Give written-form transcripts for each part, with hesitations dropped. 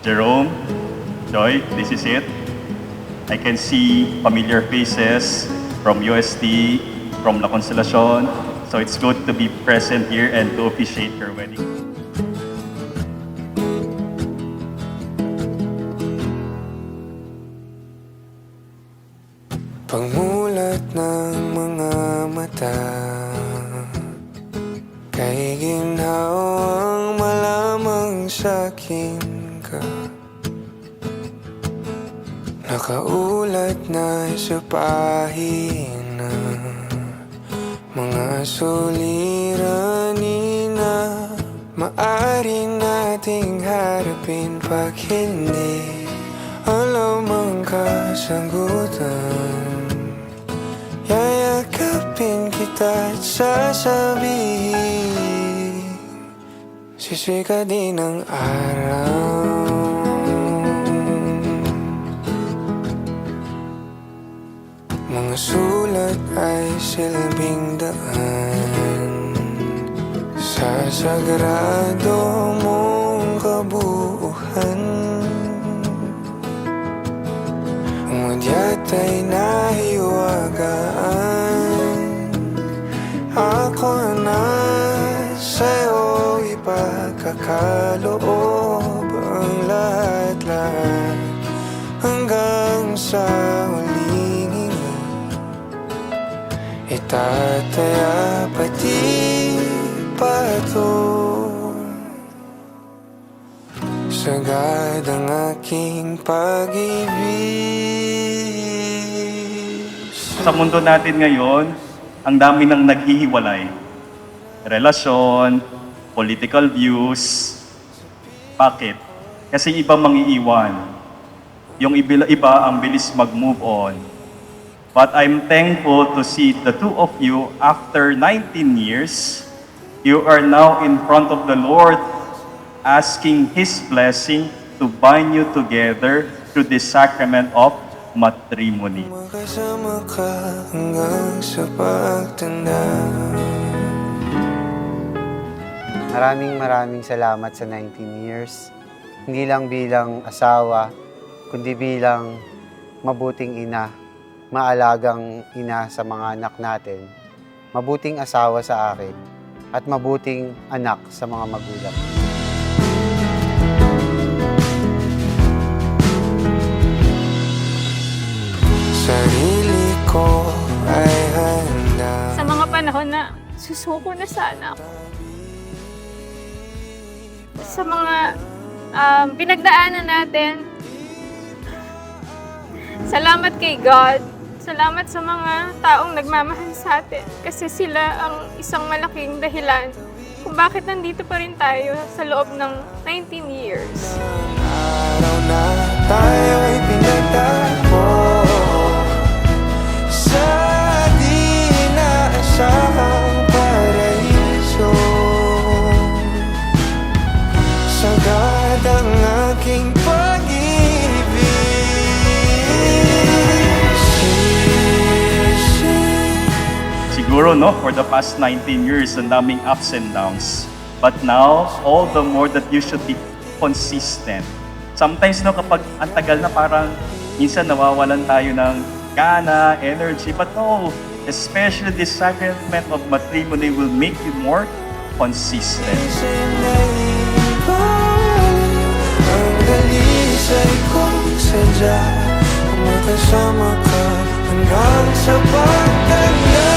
Jerome, Joy, this is it. I can see familiar faces from UST, from La Consolacion. So it's good to be present here and to officiate your wedding. Pagmulat ng mga mata, kay ginhawang malamang sa'kin ka. Nakaulat na sa pahina, mga suliranin na maaari nating harapin pag hindi alam ang kasagutan. Yayakapin kita at sasabihin, sisika din ang araw. Mga sulat ay silbing daan sa sagrado mong kabuuhan. Umudyat ay nahiwagaan, ako na sa'yo ipagkakaloob ang lahat-lahat hanggang sa huling hinga. Itataya pati pato, sagad ang aking pag-ibig. Sa mundo natin ngayon, ang dami ng naghihiwalay. Relasyon, political views. Bakit? Kasi iba mangiiwan. Yung iba ang bilis mag-move on. But I'm thankful to see the two of you after 19 years. You are now in front of the Lord, asking His blessing to bind you together through the sacrament of matrimony. Makasama ka hanggang sa pagtanda. Maraming salamat sa 19 years. Hindi lang bilang asawa, kundi bilang mabuting ina, maalagang ina sa mga anak natin, mabuting asawa sa akin, at mabuting anak sa mga magulang. Sarili ko ay handa. Sa mga panahon na susuko na sana ako. Sa mga pinagdaanan natin. Salamat kay God. Salamat sa mga taong nagmamahal sa atin. Kasi sila ang isang malaking dahilan kung bakit nandito pa rin tayo sa loob ng 19 years. Araw na tayo'y pinagtagpo sa di inaasahang paraiso. Sagad ang aking pag-ibig. Siguro, no, for the past 19 years, ang daming ups and downs. But now, all the more that you should be consistent. Sometimes, no, kapag ang tagal na parang minsan nawawalan tayo ng gana, energy. But no, especially this sacrament of matrimony will make you more consistent. Ang dalisay kong sadya, kung makasama ka hanggang sa pagtanda.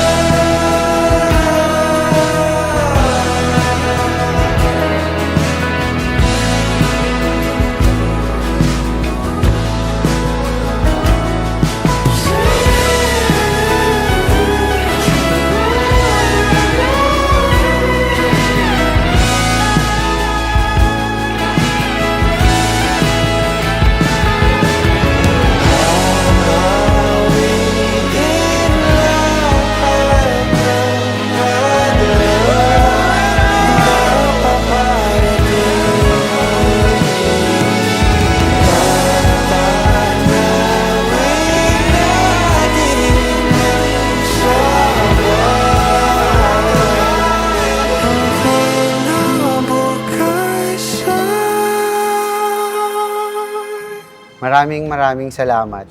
maraming salamat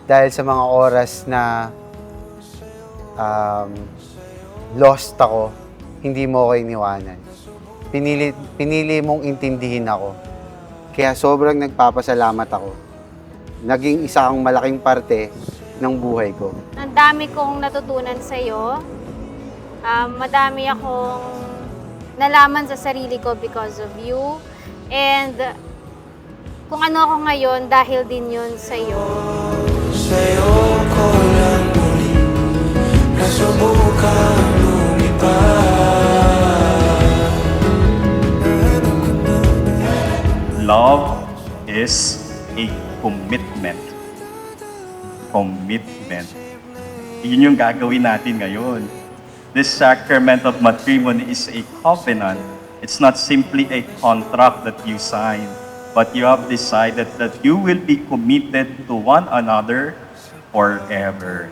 dahil sa mga oras na lost ako, hindi mo ako iniwanan. Pinili mong intindihin ako. Kaya sobrang nagpapasalamat ako. Naging isa kang malaking parte ng buhay ko. Ang dami kong natutunan sa'yo. Madami akong nalaman sa sarili ko because of you. And kung ano ako ngayon, dahil din yun sa'yo. Sa'yo ko lang muli nasubukan lumipad. Love is a commitment. Commitment. Yun yung gagawin natin ngayon. This sacrament of matrimony is a covenant. It's not simply a contract that you sign, but you have decided that you will be committed to one another forever.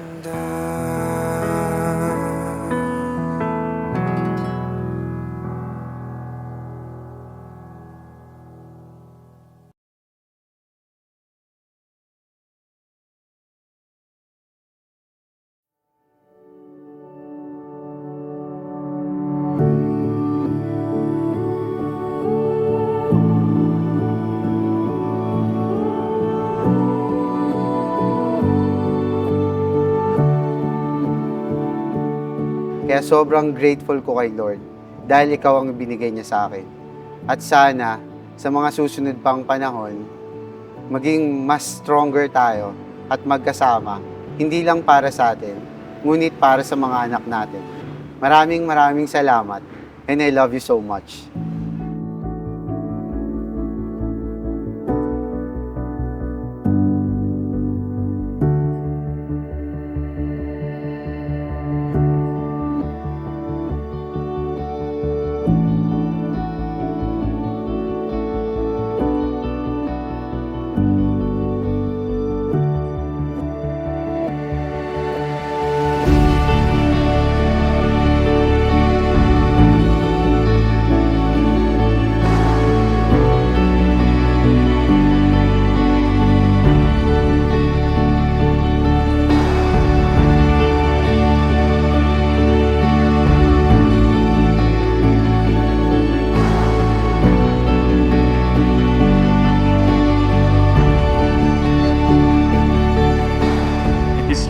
Kaya sobrang grateful ko kay Lord dahil ikaw ang binigay niya sa akin. At sana, sa mga susunod pang panahon, maging mas stronger tayo at magkasama, hindi lang para sa atin, ngunit para sa mga anak natin. Maraming salamat and I love you so much.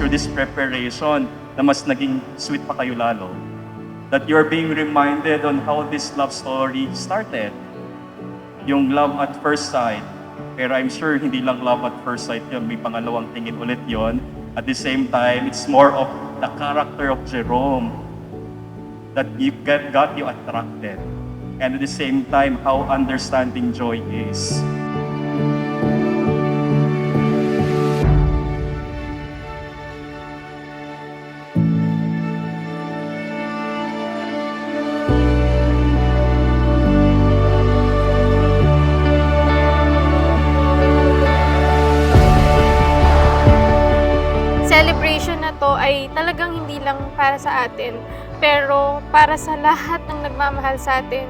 This preparation na mas naging sweet pa kayo lalo. That you're being reminded on how this love story started. Yung love at first sight. Pero I'm sure hindi lang love at first sight yun. May pangalawang tingin ulit yon. At the same time, it's more of the character of Jerome that got you attracted. And at the same time, how understanding Joy is. Celebration na to ay talagang hindi lang para sa atin, pero para sa lahat ng nagmamahal sa atin.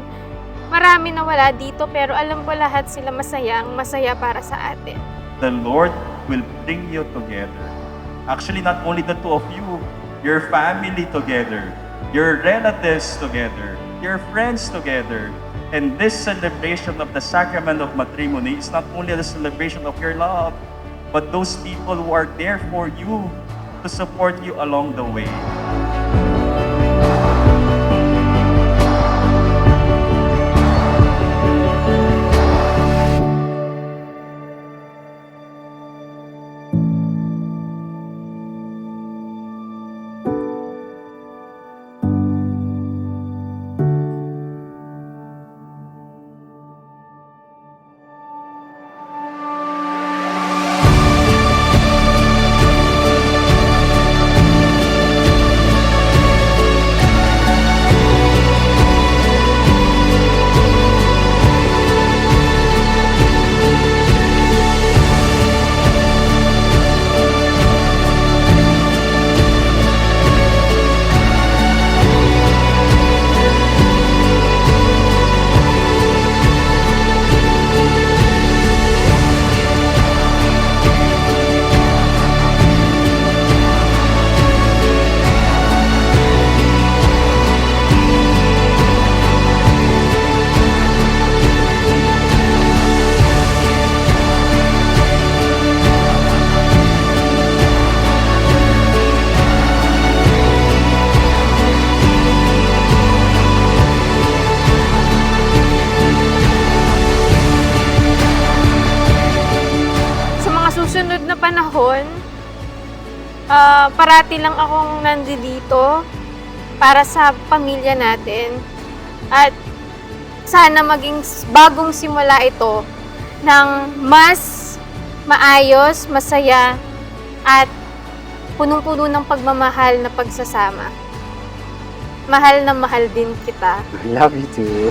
Marami na wala dito, pero alam ko lahat sila masaya para sa atin. The Lord will bring you together. Actually, not only the two of you, your family together, your relatives together, your friends together. And this celebration of the sacrament of matrimony is not only the celebration of your love, but those people who are there for you, to support you along the way. panahon, parati lang akong nandito para sa pamilya natin. At sana maging bagong simula ito ng mas maayos, masaya, at punong-puno ng pagmamahal na pagsasama. Mahal na mahal din kita. I love you too.